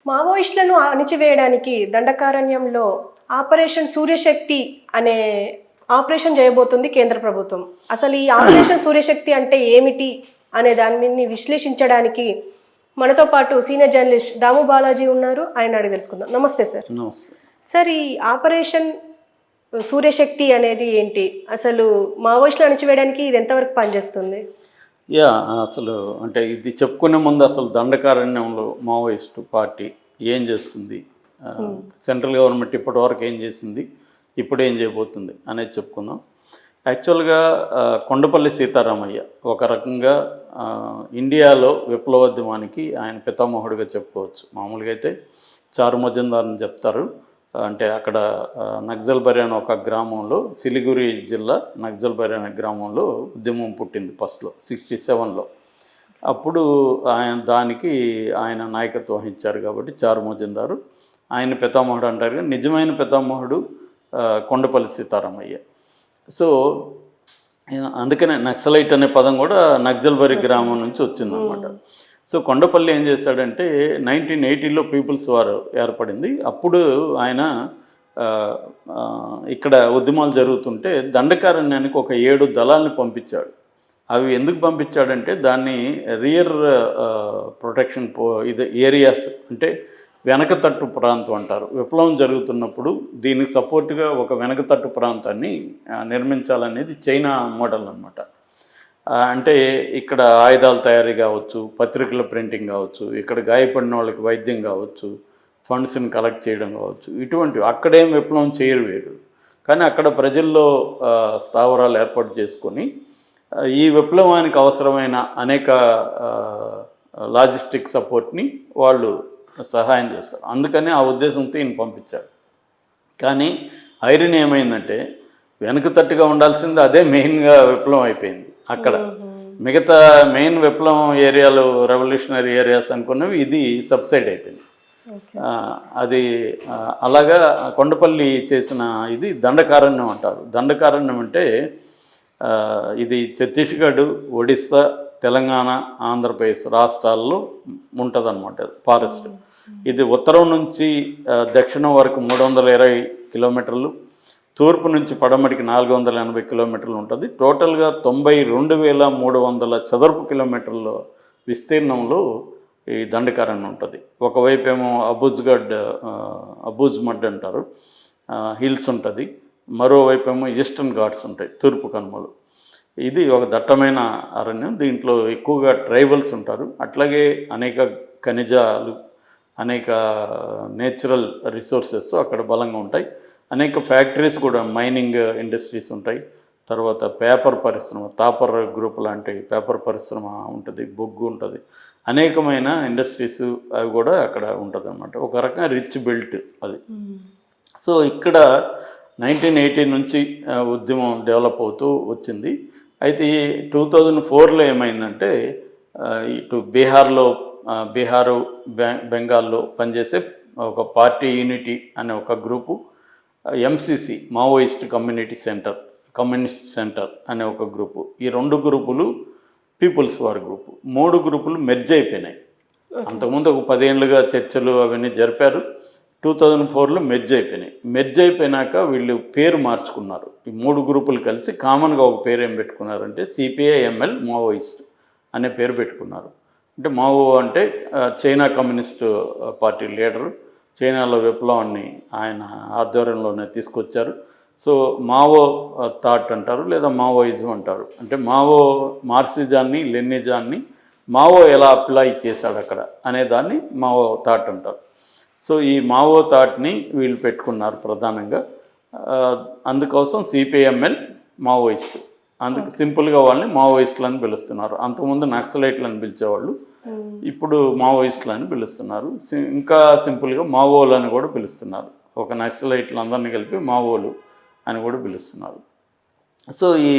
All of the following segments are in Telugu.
మావోయిస్టులను అణిచివేయడానికి దండకారణ్యంలో ఆపరేషన్ సూర్యశక్తి అనే ఆపరేషన్ చేయబోతుంది కేంద్ర ప్రభుత్వం. అసలు ఈ ఆపరేషన్ సూర్యశక్తి అంటే ఏమిటి అనే దాన్ని విశ్లేషించడానికి మనతో పాటు సీనియర్ జర్నలిస్ట్ దాము బాలాజీ ఉన్నారు. ఆయన అడిగి తెలుసుకుందాం. నమస్తే సార్. నమస్తే సార్, ఈ ఆపరేషన్ సూర్యశక్తి అనేది ఏంటి? అసలు మావోయిస్టులు అణిచివేయడానికి ఇది ఎంతవరకు పనిచేస్తుంది? అసలు అంటే ఇది చెప్పుకునే ముందు అసలు దండకారణ్యంలో మావోయిస్టు పార్టీ ఏం చేస్తుంది, సెంట్రల్ గవర్నమెంట్ ఇప్పటివరకు ఏం చేసింది, ఇప్పుడు ఏం చేయబోతుంది అనేది చెప్పుకుందాం. యాక్చువల్గా కొండపల్లి సీతారామయ్య ఒక రకంగా ఇండియాలో విప్లవోద్యమానికి ఆయన పితామహుడిగా చెప్పుకోవచ్చు. మామూలుగా అయితే చారు మజుందార్ని చెప్తారు. అంటే అక్కడ నక్సల్బరి అనే ఒక గ్రామంలో, సిలిగురి జిల్లా నక్సల్బరి అనే గ్రామంలో ఉద్యమం పుట్టింది ఫస్ట్లో 67లో. అప్పుడు దానికి ఆయన నాయకత్వం వహించారు కాబట్టి చారు మజుందారు ఆయన పితామహుడు అంటారు. నిజమైన పితామహుడు కొండపల్లి సీతారామయ్య. సో అందుకనే నక్సలైట్ అనే పదం కూడా నక్సల్బరి గ్రామం నుంచి వచ్చిందనమాట. సో కొండపల్లి ఏం చేశాడంటే 1980లో పీపుల్స్ వార్ ఏర్పడింది. అప్పుడు ఆయన ఇక్కడ ఉద్యమాలు జరుగుతుంటే దండకారణ్యానికి ఒక 7 దళాలని పంపించాడు. అవి ఎందుకు పంపించాడంటే దాన్ని రియర్ ప్రొటెక్షన్ ఏరియాస్ అంటే వెనకతట్టు ప్రాంతం అంటారు. విప్లవం జరుగుతున్నప్పుడు దీనికి సపోర్ట్గా ఒక వెనకతట్టు ప్రాంతాన్ని నిర్మించాలనేది చైనా మోడల్ అనమాట. అంటే ఇక్కడ ఆయుధాల తయారీ కావచ్చు, పత్రికల ప్రింటింగ్ కావచ్చు, ఇక్కడ గాయపడిన వాళ్ళకి వైద్యం కావచ్చు, ఫండ్స్ని కలెక్ట్ చేయడం కావచ్చు, ఇటువంటివి అక్కడేం విప్లవం చేయరు వేరు. కానీ అక్కడ ప్రజల్లో స్థావరాలు ఏర్పాటు చేసుకొని ఈ విప్లవానికి అవసరమైన అనేక లాజిస్టిక్ సపోర్ట్ని వాళ్ళు సహాయం చేస్తారు. అందుకని ఆ ఉద్దేశంతో ఈయన పంపించాడు. కానీ ఐరన్ ఏమైందంటే వెనుకతట్టుగా ఉండాల్సింది అదే మెయిన్గా విప్లవం అయిపోయింది. అక్కడ మిగతా మెయిన్ విప్లవం ఏరియాలు, రెవల్యూషనరీ ఏరియాస్ అనుకున్నవి ఇది సబ్సైడ్ అయిపోయింది. అది అలాగా కొండపల్లి చేసిన ఇది దండకారణ్యం అంటారు. దండకారణ్యం అంటే ఇది ఛత్తీస్గఢ్, ఒడిస్సా, తెలంగాణ, ఆంధ్రప్రదేశ్ రాష్ట్రాల్లో ఉంటుందన్నమాట ఫారెస్ట్. ఇది ఉత్తరం నుంచి దక్షిణం వరకు 320 కిలోమీటర్లు, తూర్పు నుంచి పడమటికి 480 కిలోమీటర్లు ఉంటుంది. టోటల్గా 92,300 చదరపు కిలోమీటర్ల విస్తీర్ణంలో ఈ దండకారణ్యం ఉంటుంది. ఒకవైపు ఏమో అబూజ్మడ్ అంటారు, హిల్స్ ఉంటుంది. మరోవైపు ఏమో ఈస్టర్న్ ఘాట్స్ ఉంటాయి, తూర్పు కనుమలు. ఇది ఒక దట్టమైన అరణ్యం. దీంట్లో ఎక్కువగా ట్రైబల్స్ ఉంటారు. అట్లాగే అనేక ఖనిజాలు, అనేక నేచురల్ రిసోర్సెస్ అక్కడ బలంగా ఉంటాయి. అనేక ఫ్యాక్టరీస్ కూడా, మైనింగ్ ఇండస్ట్రీస్ ఉంటాయి. తర్వాత పేపర్ పరిశ్రమ, తాపర్ గ్రూప్ లాంటి పేపర్ పరిశ్రమ ఉంటుంది, బొగ్గు ఉంటుంది, అనేకమైన ఇండస్ట్రీస్ అవి కూడా అక్కడ ఉంటుంది అన్నమాట. ఒక రకంగా రిచ్ బెల్ట్ అది. సో ఇక్కడ 1980 నుంచి ఉద్యమం డెవలప్ అవుతూ వచ్చింది. అయితే 2004లో ఏమైందంటే ఇటు బీహారు బెంగాల్లో పనిచేసే ఒక పార్టీ యూనిటీ అనే ఒక group, MCC Maoist communist centre అనే ఒక గ్రూపు, ఈ 2 గ్రూపులు పీపుల్స్ వార్ గ్రూపు, 3 గ్రూపులు మెర్జ్ అయిపోయినాయి. అంతకుముందు ఒక 10 ఏళ్ళుగా చర్చలు అవన్నీ జరిపారు. 2004లో మెర్జ్ అయిపోయినాయి. మెర్జ్ అయిపోయినాక వీళ్ళు పేరు మార్చుకున్నారు. ఈ 3 గ్రూపులు కలిసి కామన్గా ఒక పేరు ఏం పెట్టుకున్నారంటే CPI-ML మావోయిస్ట్ అనే పేరు పెట్టుకున్నారు. అంటే మావో అంటే చైనా కమ్యూనిస్ట్ పార్టీ లీడరు, చైనాలో విప్లవాన్ని ఆయన ఆధ్వర్యంలోనే తీసుకొచ్చారు. సో మావో థాట్ అంటారు, లేదా మావోయిజం అంటారు. అంటే మావో మార్క్సిజాన్ని, లెనినిజాన్ని మావో ఎలా అప్లై చేశాడు అక్కడ అనేదాన్ని మావో థాట్ అంటారు. సో ఈ మావో థాట్ని వీళ్ళు పెట్టుకున్నారు ప్రధానంగా. అందుకోసం CPI-ML మావోయిస్టు, అందుకు సింపుల్గా వాళ్ళని మావోయిస్టులు అని పిలుస్తున్నారు. అంతకుముందు నక్సలైట్లు అని పిలిచేవాళ్ళు, ఇప్పుడు మావోయిస్టులు అని పిలుస్తున్నారు. ఇంకా సింపుల్గా మావోలు అని కూడా పిలుస్తున్నారు. ఒక నక్సలైట్లు అందరినీ కలిపి మావోలు అని కూడా పిలుస్తున్నారు. సో ఈ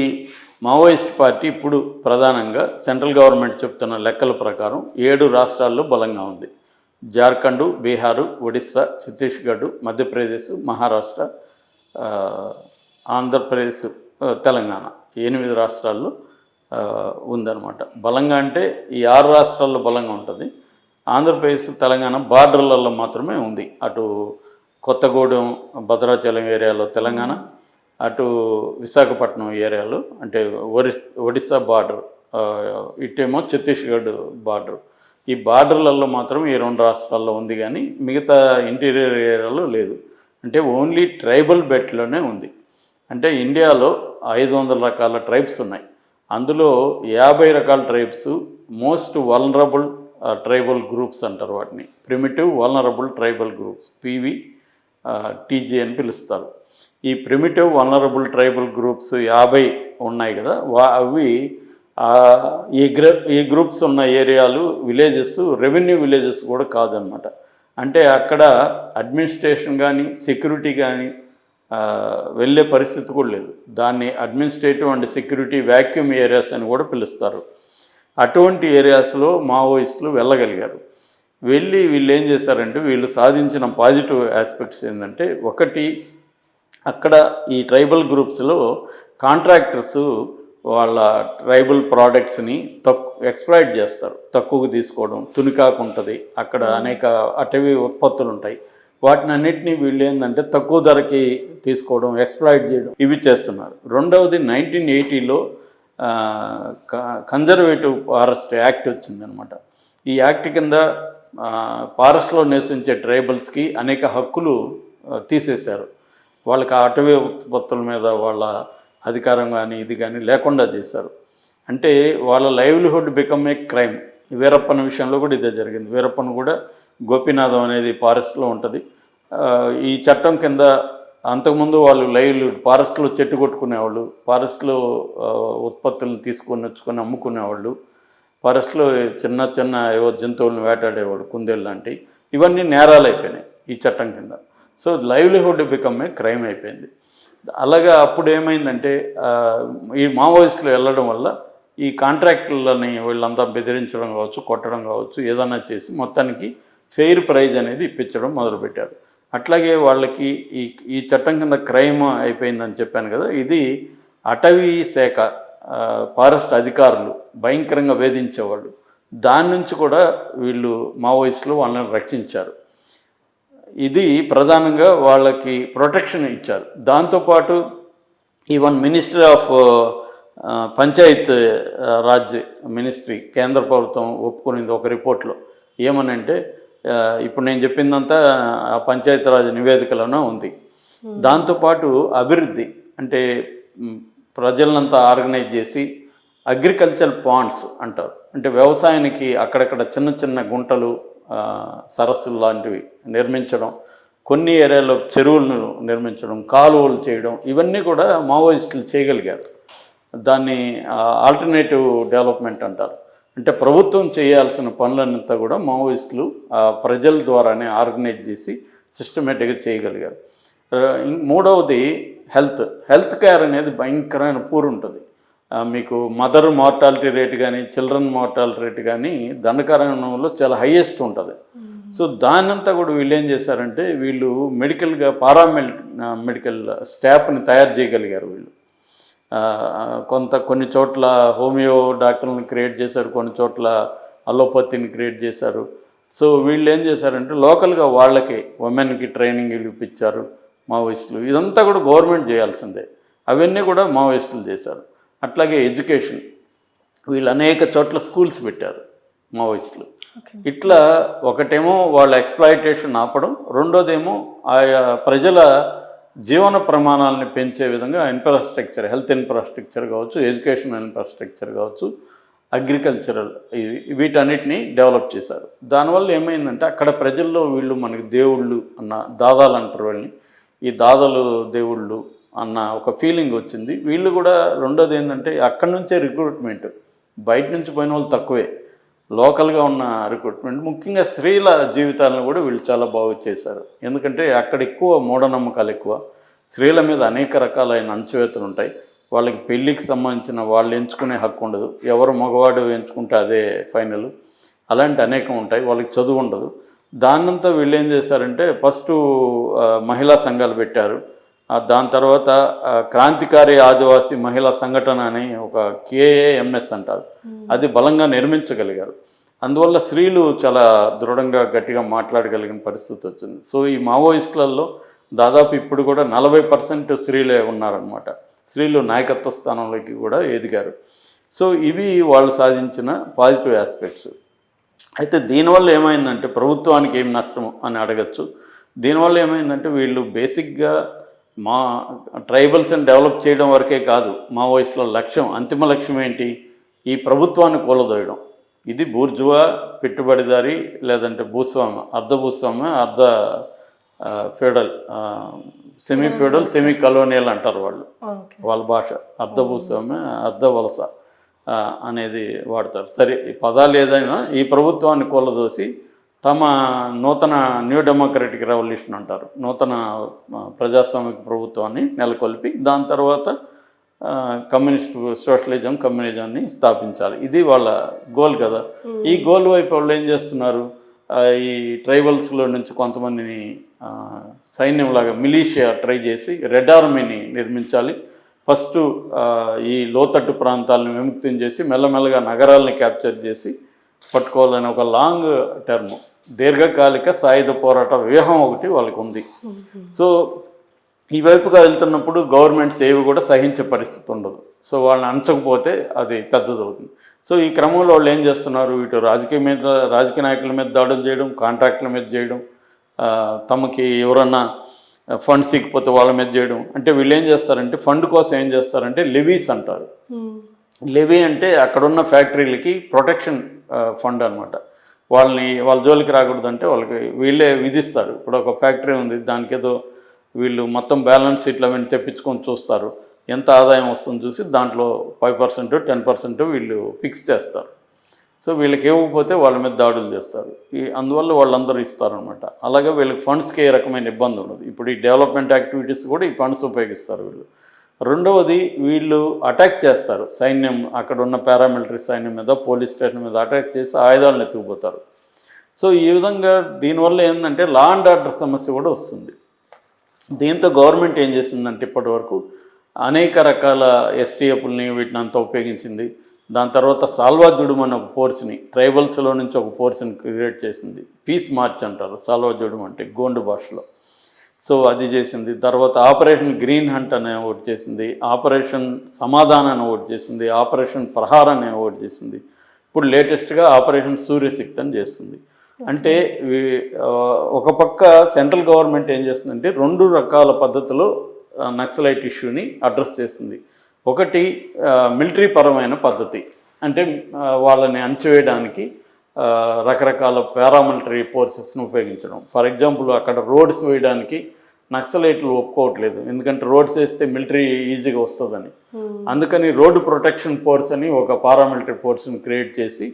మావోయిస్ట్ పార్టీ ఇప్పుడు ప్రధానంగా సెంట్రల్ గవర్నమెంట్ చెప్తున్న లెక్కల ప్రకారం 7 రాష్ట్రాల్లో బలంగా ఉంది. జార్ఖండ్, బీహారు, ఒడిస్సా, ఛత్తీస్గఢ్, మధ్యప్రదేశ్, మహారాష్ట్ర, ఆంధ్రప్రదేశ్, తెలంగాణ 8 రాష్ట్రాల్లో ఉందన్నమాట. బలంగా అంటే ఈ 6 రాష్ట్రాల్లో బలంగా ఉంటుంది. ఆంధ్రప్రదేశ్ తెలంగాణ బార్డర్లలో మాత్రమే ఉంది. అటు కొత్తగూడెం భద్రాచలం ఏరియాలో తెలంగాణ, అటు విశాఖపట్నం ఏరియాలో అంటే ఒడిస్సా బార్డర్, ఇటేమో ఛత్తీస్గఢ్ బార్డర్. ఈ బార్డర్లలో మాత్రం ఈ 2 రాష్ట్రాల్లో ఉంది, కానీ మిగతా ఇంటీరియర్ ఏరియాలో లేదు. అంటే ఓన్లీ ట్రైబల్ బెల్ట్లోనే ఉంది. అంటే ఇండియాలో 500 రకాల ట్రైబ్స్ ఉన్నాయి. అందులో 50 రకాల tribes most vulnerable tribal groups అంటారు వాటిని. Primitive vulnerable tribal groups, TG అని పిలుస్తారు. ఈ ప్రిమిటివ్ వల్నరబుల్ ట్రైబల్ గ్రూప్స్ 50 ఉన్నాయి కదా, అవి ఈ గ్రూప్స్ ఉన్న ఏరియాలు విలేజెస్ రెవెన్యూ విలేజెస్ కూడా కాదనమాట. అంటే అక్కడ అడ్మినిస్ట్రేషన్ కానీ సెక్యూరిటీ కానీ వెళ్ళే పరిస్థితి కూడా లేదు. దాన్ని administrative and security vacuum areas అని కూడా పిలుస్తారు. అటువంటి ఏరియాస్లో మావోయిస్టులు వెళ్ళగలిగారు. వెళ్ళి వీళ్ళు ఏం చేశారంటే, వీళ్ళు సాధించిన పాజిటివ్ ఆస్పెక్ట్స్ ఏంటంటే, ఒకటి అక్కడ ఈ ట్రైబల్ గ్రూప్స్లో కాంట్రాక్టర్స్ వాళ్ళ ట్రైబల్ ప్రోడక్ట్స్ని ఎక్స్ప్లాయిట్ చేస్తారు. తక్కువకు తీసుకోవడం, తునికాకు ఉంటుంది, అక్కడ అనేక అటవీ ఉత్పత్తులు ఉంటాయి. వాటిని అన్నింటినీ వీళ్ళు ఏంటంటే తక్కువ ధరకి తీసుకోవడం, ఎక్స్ప్లాయిట్ చేయడం, ఇవి చేస్తున్నారు. రెండవది 1980లో కన్జర్వేటివ్ ఫారెస్ట్ యాక్ట్ వచ్చిందనమాట. ఈ యాక్ట్ కింద ఫారెస్ట్లో నివసించే ట్రైబల్స్కి అనేక హక్కులు తీసేశారు. వాళ్ళకి ఆ అటవీ ఉత్పత్తుల మీద వాళ్ళ అధికారం కానీ ఇది కానీ లేకుండా చేశారు. అంటే వాళ్ళ livelihood become a crime. Veerappan విషయంలో కూడా ఇదే జరిగింది. వీరప్పన్ కూడా గోపీనాథం అనేది ఫారెస్ట్లో ఉంటుంది. ఈ చట్టం కింద అంతకుముందు వాళ్ళు లైవ్లీహుడ్ ఫారెస్ట్లో చెట్టు కొట్టుకునేవాళ్ళు, ఫారెస్ట్లో ఉత్పత్తులను తీసుకొని వచ్చుకొని అమ్ముకునేవాళ్ళు, ఫారెస్ట్లో చిన్న చిన్న ఏవో జంతువులను వేటాడేవాడు, కుందేలు లాంటివి. ఇవన్నీ నేరాలు అయిపోయినాయి ఈ చట్టం కింద. So livelihood become a crime అయిపోయింది. అలాగా అప్పుడు ఏమైందంటే, ఈ మావోయిస్టులు వెళ్ళడం వల్ల ఈ కాంట్రాక్టులని వీళ్ళంతా బెదిరించడం కావచ్చు, కొట్టడం కావచ్చు, ఏదైనా చేసి మొత్తానికి ఫెయిర్ ప్రైజ్ అనేది ఇప్పించడం మొదలుపెట్టారు. అట్లాగే వాళ్ళకి ఈ చట్టం కింద క్రైమ్ అయిపోయిందని చెప్పాను కదా, ఇది అటవీ శాఖ ఫారెస్ట్ అధికారులు భయంకరంగా వేధించేవాళ్ళు. దాని నుంచి కూడా వీళ్ళు మావోయిస్టులు వాళ్ళని రక్షించారు. ఇది ప్రధానంగా వాళ్ళకి ప్రొటెక్షన్ ఇచ్చారు. దాంతోపాటు even ministry of Panchayat Raj ministry, కేంద్ర ప్రభుత్వం ఒప్పుకునింది ఒక రిపోర్ట్లో. ఏమనంటే, ఇప్పుడు నేను చెప్పిందంతా ఆ పంచాయతీరాజ్ నివేదికలోనే ఉంది. దాంతోపాటు అభివృద్ధి అంటే ప్రజలంతా ఆర్గనైజ్ చేసి అగ్రికల్చర్ పాండ్స్ అంటారు. అంటే వ్యవసాయానికి అక్కడక్కడ చిన్న చిన్న గుంటలు, సరస్సులు లాంటివి నిర్మించడం, కొన్ని ఏరియాలో చెరువులను నిర్మించడం, కాలువలు చేయడం, ఇవన్నీ కూడా మావోయిస్టులు చేయగలిగారు. దాన్ని ఆల్టర్నేటివ్ డెవలప్మెంట్ అంటారు. అంటే ప్రభుత్వం చేయాల్సిన పనులన్నంతా కూడా మావోయిస్టులు ప్రజల ద్వారానే ఆర్గనైజ్ చేసి సిస్టమేటిక్గా చేయగలిగారు. మూడవది హెల్త్ కేర్ అనేది భయంకరమైన పూర్ ఉంటుంది. మీకు మదర్ మార్టాలిటీ రేట్ కానీ చిల్డ్రన్ మార్టాలిటీ రేట్ కానీ దండకారణ్యంలో చాలా హైయెస్ట్ ఉంటుంది. సో దానంతా కూడా వీళ్ళు ఏం చేశారంటే, వీళ్ళు మెడికల్గా మెడికల్ స్టాఫ్ని తయారు చేయగలిగారు. వీళ్ళు కొన్ని చోట్ల హోమియో డాక్టర్లను క్రియేట్ చేశారు, కొన్ని చోట్ల అలోపతిని క్రియేట్ చేశారు. సో వీళ్ళు ఏం చేశారంటే, లోకల్గా వాళ్ళకి ఉమెన్కి ట్రైనింగ్ ఇప్పించారు మావోయిస్టులు. ఇదంతా కూడా గవర్నమెంట్ చేయాల్సిందే. అవన్నీ కూడా మావోయిస్టులు చేశారు. అట్లాగే ఎడ్యుకేషన్, వీళ్ళు అనేక చోట్ల స్కూల్స్ పెట్టారు మావోయిస్టులు. ఇట్లా ఒకటేమో వాళ్ళ ఎక్స్ప్లాయిటేషన్ ఆపడం, రెండోదేమో ఆయా ప్రజల జీవన ప్రమాణాలను పెంచే విధంగా ఇన్ఫ్రాస్ట్రక్చర్, హెల్త్ ఇన్ఫ్రాస్ట్రక్చర్ కావచ్చు, ఎడ్యుకేషన్ ఇన్ఫ్రాస్ట్రక్చర్ కావచ్చు, అగ్రికల్చరల్, వీటన్నిటిని డెవలప్ చేశారు. దానివల్ల ఏమైందంటే, అక్కడ ప్రజల్లో వీళ్ళు మనకి దేవుళ్ళు అన్న, దాదాలు అంటారు వాళ్ళని, ఈ దాదాలు దేవుళ్ళు అన్న ఒక ఫీలింగ్ వచ్చింది. వీళ్ళు కూడా రెండోది ఏంటంటే, అక్కడి నుంచే రిక్రూట్మెంట్, బయట నుంచి పోయిన వాళ్ళు తక్కువే, లోకల్గా ఉన్న రిక్రూట్మెంట్, ముఖ్యంగా స్త్రీల జీవితాలను కూడా వీళ్ళు చాలా బాగా చేశారు. ఎందుకంటే అక్కడ ఎక్కువ మూఢనమ్మకాలు ఎక్కువ, స్త్రీల మీద అనేక రకాలైన అణచివేతలు ఉంటాయి. వాళ్ళకి పెళ్ళికి సంబంధించిన వాళ్ళు ఎంచుకునే హక్కు ఉండదు, ఎవరు మగవాడు ఎంచుకుంటే అదే ఫైనల్, అలాంటి అనేకం ఉంటాయి. వాళ్ళకి చదువు ఉండదు. దాన్నంతా వీళ్ళు ఏం చేశారంటే, ఫస్ట్ మహిళా సంఘాలు పెట్టారు. దాని తర్వాత క్రాంతికారి ఆదివాసీ మహిళా సంఘటన అని ఒక KAMS అంటారు, అది బలంగా నిర్మించగలిగారు. అందువల్ల స్త్రీలు చాలా దృఢంగా గట్టిగా మాట్లాడగలిగిన పరిస్థితి వచ్చింది. సో ఈ మావోయిస్టులలో దాదాపు ఇప్పుడు కూడా 40% స్త్రీలే ఉన్నారనమాట. స్త్రీలు నాయకత్వ స్థానంలోకి కూడా ఎదిగారు. సో ఇవి వాళ్ళు సాధించిన పాజిటివ్ ఆస్పెక్ట్స్. అయితే దీనివల్ల ఏమైందంటే ప్రభుత్వానికి ఏం నష్టం అని అడగచ్చు. దీనివల్ల ఏమైందంటే వీళ్ళు బేసిక్గా మా ట్రైబల్స్ని డెవలప్ చేయడం వరకే కాదు మావోయిస్టుల లక్ష్యం, అంతిమ లక్ష్యం ఏంటి, ఈ ప్రభుత్వాన్ని కూలదోయడం. ఇది బూర్జువా, పెట్టుబడిదారి, లేదంటే భూస్వామ్య, అర్ధ భూస్వామ్య, అర్ధ feudal, semi feudal, semi colonial అంటారు వాళ్ళు, వాళ్ళ భాష. అర్ధ భూస్వామ్య, అర్ధ వలస అనేది వాడతారు. సరే, ఈ పదాలు ఏదైనా ఈ ప్రభుత్వాన్ని కూలదోసి తమ నూతన న్యూ డెమోక్రటిక్ రెవల్యూషన్ అంటారు, నూతన ప్రజాస్వామిక ప్రభుత్వాన్ని నెలకొల్పి దాని తర్వాత కమ్యూనిస్ట్ సోషలిజం, కమ్యూనిజాన్ని స్థాపించాలి. ఇది వాళ్ళ గోల్ కదా. ఈ గోల్ వైపు వాళ్ళు ఏం చేస్తున్నారు, ఈ ట్రైబల్స్లో నుంచి కొంతమందిని సైన్యంలాగా మిలీషియా ట్రై చేసి రెడ్ ఆర్మీని నిర్మించాలి. ఫస్ట్ ఈ లోతట్టు ప్రాంతాలను విముక్తం చేసి మెల్లమెల్లగా నగరాలని క్యాప్చర్ చేసి పట్టుకోవాలని ఒక లాంగ్ టర్మ్ దీర్ఘకాలిక సాయుధ పోరాట వ్యూహం ఒకటి వాళ్ళకి ఉంది. సో ఈ వైపుగా వెళ్తున్నప్పుడు గవర్నమెంట్స్ ఏవి కూడా సహించే పరిస్థితి ఉండదు. సో వాళ్ళని అంచకపోతే అది పెద్దదవుతుంది. సో ఈ క్రమంలో వాళ్ళు ఏం చేస్తున్నారు, ఇటు రాజకీయ నాయకుల మీద దాడులు చేయడం, కాంట్రాక్టుల మీద చేయడం, తమకి ఎవరన్నా ఫండ్స్ ఇకపోతే వాళ్ళ మీద చేయడం. అంటే వీళ్ళు ఏం చేస్తారంటే ఫండ్ కోసం ఏం చేస్తారంటే లెవీస్ అంటారు. లెవీ అంటే అక్కడున్న ఫ్యాక్టరీలకి ప్రొటెక్షన్ ఫండ్ అనమాట. వాళ్ళ జోలికి రాకూడదంటే వాళ్ళకి వీళ్ళే విధిస్తారు. ఇప్పుడు ఒక ఫ్యాక్టరీ ఉంది, దానికి ఏదో వీళ్ళు మొత్తం బ్యాలెన్స్ షీట్లు అవన్నీ తెప్పించుకొని చూస్తారు, ఎంత ఆదాయం వస్తుందో చూసి దాంట్లో 5%, 10% వీళ్ళు ఫిక్స్ చేస్తారు. సో వీళ్ళకి ఇవ్వకపోతే వాళ్ళ మీద దాడులు చేస్తారు. అందువల్ల వాళ్ళందరూ ఇస్తారనమాట. అలాగే వీళ్ళకి ఫండ్స్కి ఏ రకమైన ఇబ్బంది ఉండదు. ఇప్పుడు ఈ డెవలప్మెంట్ యాక్టివిటీస్ కూడా ఈ ఫండ్స్ ఉపయోగిస్తారు వీళ్ళు. రెండవది, వీళ్ళు అటాక్ చేస్తారు సైన్యం, అక్కడ ఉన్న పారామిలిటరీ సైన్యం మీద, పోలీస్ స్టేషన్ మీద అటాక్ చేసి ఆయుధాలను ఎత్తుకుపోతారు. సో ఈ విధంగా దీనివల్ల ఏంటంటే లా అండ్ ఆర్డర్ సమస్య కూడా వస్తుంది. దీంతో గవర్నమెంట్ ఏం చేసిందంటే ఇప్పటి వరకు అనేక రకాల ఎస్టీఎఫ్ని వీటిని అంతా ఉపయోగించింది. దాని తర్వాత సాల్వాజుడుం అనే ఒక ఫోర్స్ని, ట్రైబల్స్లో నుంచి ఒక ఫోర్స్ని క్రియేట్ చేసింది. పీస్ మార్చ్ అంటారు సాల్వాజుడుం అంటే గోండు భాషలో. సో అది చేసింది. తర్వాత ఆపరేషన్ గ్రీన్ హంట్ అనే ఒకటి చేసింది, ఆపరేషన్ సమాధానం అని ఒకటి చేసింది, ఆపరేషన్ ప్రహారం అనే ఒకటి చేసింది. ఇప్పుడు లేటెస్ట్గా ఆపరేషన్ సూర్యశక్తి అని చేస్తుంది. అంటే ఒక పక్క సెంట్రల్ గవర్నమెంట్ ఏం చేస్తుందంటే 2 రకాల పద్ధతిలో నక్సలైట్ ఇష్యూని అడ్రస్ చేస్తుంది. ఒకటి మిలిటరీ పరమైన పద్ధతి, అంటే వాళ్ళని అణచివేయడానికి రకరకాల పారామిలిటరీ ఫోర్సెస్ని ఉపయోగించడం. ఫర్ ఎగ్జాంపుల్, అక్కడ రోడ్స్ వేయడానికి నక్సలైట్లు ఒప్పుకోవట్లేదు, ఎందుకంటే రోడ్స్ వేస్తే మిలిటరీ ఈజీగా వస్తుందని. అందుకని రోడ్డు ప్రొటెక్షన్ ఫోర్స్ అని ఒక పారామిలిటరీ ఫోర్స్ని క్రియేట్ చేసి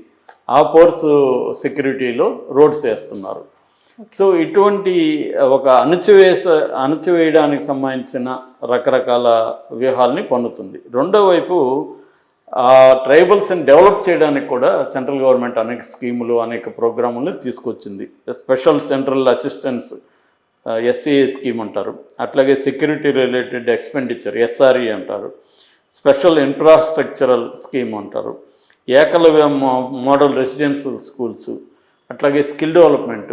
ఆ ఫోర్స్ సెక్యూరిటీలో రోడ్స్ వేస్తున్నారు. సో ఇటువంటి ఒక అణచివేయడానికి సంబంధించిన రకరకాల వ్యూహాలని పన్నుతుంది. రెండో వైపు ఆ ట్రైబల్స్ని డెవలప్ చేయడానికి కూడా సెంట్రల్ గవర్నమెంట్ అనేక స్కీములు, అనేక ప్రోగ్రాములను తీసుకొచ్చింది. Special central assistance SCA scheme అంటారు. అట్లాగే సెక్యూరిటీ రిలేటెడ్ ఎక్స్పెండిచర్ ఎస్ఆర్ఈ అంటారు. స్పెషల్ ఇన్ఫ్రాస్ట్రక్చరల్ స్కీమ్ అంటారు. ఏకలవ్య మోడల్ రెసిడెన్షియల్ స్కూల్స్, అట్లాగే స్కిల్ డెవలప్మెంట్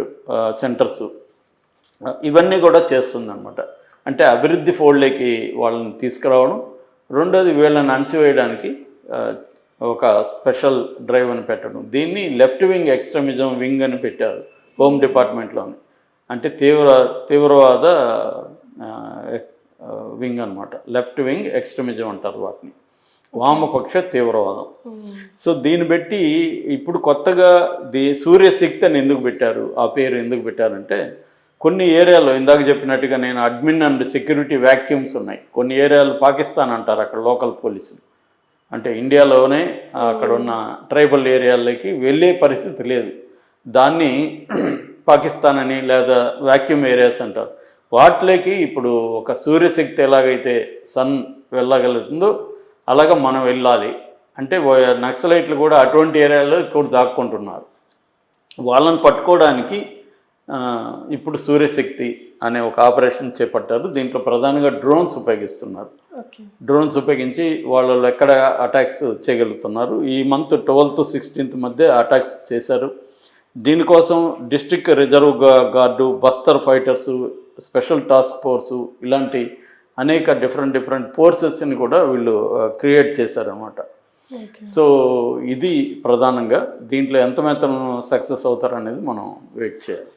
సెంటర్స్, ఇవన్నీ కూడా చేస్తుందన్నమాట. అంటే అభివృద్ధి ఫోల్డ్లోకి వాళ్ళని తీసుకురావడం. రెండోది, వీళ్ళని అణచివేయడానికి ఒక స్పెషల్ డ్రైవ్ అని పెట్టడం. దీన్ని లెఫ్ట్ వింగ్ ఎక్స్ట్రీమిజం వింగ్ అని పెట్టారు హోమ్ డిపార్ట్మెంట్లోని. అంటే తీవ్రవాద వింగ్ అనమాట. లెఫ్ట్ వింగ్ ఎక్స్ట్రీమిజం అంటారు వాటిని, వామపక్ష తీవ్రవాదం. సో దీన్ని బట్టి ఇప్పుడు కొత్తగా సూర్యశక్తి అని ఎందుకు పెట్టారు, ఆ పేరు ఎందుకు పెట్టారంటే కొన్ని ఏరియాలో ఇందాక చెప్పినట్టుగా నేను అడ్మిన్ అండ్ సెక్యూరిటీ వ్యాక్యూమ్స్ ఉన్నాయి. కొన్ని ఏరియాలు పాకిస్తాన్ అంటారు, అక్కడ లోకల్ పోలీసులు. అంటే ఇండియాలోనే అక్కడ ఉన్న ట్రైబల్ ఏరియాలకి వెళ్ళే పరిస్థితి లేదు. దాన్ని పాకిస్తాన్ అని లేదా వ్యాక్యూమ్ ఏరియాస్ అంటారు. వాటిలోకి ఇప్పుడు ఒక సూర్యశక్తి ఎలాగైతే సన్ వెళ్ళగలుగుతుందో అలాగా మనం వెళ్ళాలి. అంటే నక్సలైట్లు కూడా అటువంటి ఏరియాలో ఇక్కడ దాక్కుంటున్నారు. వాళ్ళని పట్టుకోవడానికి ఇప్పుడు సూర్యశక్తి అనే ఒక ఆపరేషన్ చేపట్టారు. దీంట్లో ప్రధానంగా డ్రోన్స్ ఉపయోగిస్తున్నారు. ఓకే. డ్రోన్స్ ఉపయోగించి వాళ్ళు ఎక్కడ అటాక్స్ చేయగలుగుతున్నారు. ఈ మంత్ 12 to 16 మధ్య అటాక్స్ చేశారు. దీనికోసం district reserve guard, Bastar fighters, special task force ఇలాంటి అనేక డిఫరెంట్ ఫోర్సెస్ని కూడా వీళ్ళు క్రియేట్ చేశారన్నమాట. సో ఇది ప్రధానంగా దీంట్లో ఎంత మాత్రం సక్సెస్ అవుతారనేది మనం వెయిట్ చేయాలి.